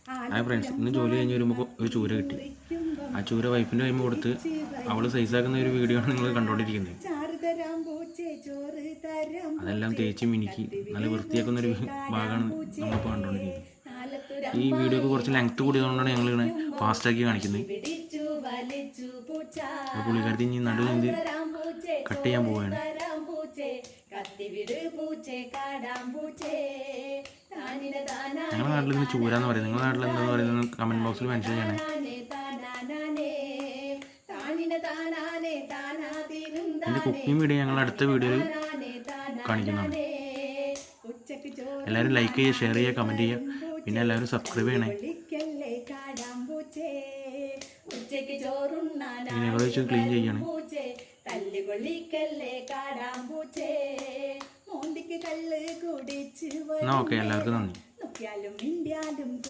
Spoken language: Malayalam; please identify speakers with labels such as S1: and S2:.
S1: ഹായ് ഫ്രണ്ട്സ്, ഇന്ന് ജോലി കഴിഞ്ഞ് വരുമ്പോൾ ഒരു ചൂര കിട്ടി. ആ ചൂര വൈഫിൻ്റെ കൈമ കൊടുത്ത് അവൾ സൈസാക്കുന്ന ഒരു വീഡിയോ ആണ് നിങ്ങൾ കണ്ടുകൊണ്ടിരിക്കുന്നത്. അതെല്ലാം തേച്ച് മിനുക്കി നല്ല വൃത്തിയാക്കുന്നൊരു ഭാഗമാണ് നമ്മളിപ്പോൾ കണ്ടുകൊണ്ടിരിക്കുന്നത്. ഈ വീഡിയോക്ക് കുറച്ച് ലെങ്ത്ത് കൂടിയതുകൊണ്ടാണ് ഞങ്ങളിങ്ങനെ ഫാസ്റ്റാക്കി കാണിക്കുന്നത്. പുള്ളിക്കാരത്തി ഇനി നടുവ് നിന്ന് കട്ട് ചെയ്യാൻ പോവുകയാണ്. ഞങ്ങളുടെ നാട്ടിൽ നിന്ന് ചൂര എന്ന് പറയുന്നത്, നിങ്ങളുടെ നാട്ടിൽ എന്താണെന്ന് പറയുന്നത് കമൻറ്റ് ബോക്സിൽ മെൻഷൻ ചെയ്യണേ. എൻ്റെ കുക്കിംഗ് വീഡിയോ ഞങ്ങൾ അടുത്ത വീഡിയോയിൽ കാണിക്കുന്നതാണ്. എല്ലാവരും ലൈക്ക് ചെയ്യുക, ഷെയർ ചെയ്യുക, കമൻറ്റ് ചെയ്യുക, പിന്നെ എല്ലാവരും സബ്സ്ക്രൈബ് ചെയ്യണേ. ഞങ്ങൾ വെച്ച് ക്ലീൻ ചെയ്യണേ. എന്നാൽ ഓക്കെ, എല്ലാവർക്കും നന്ദി.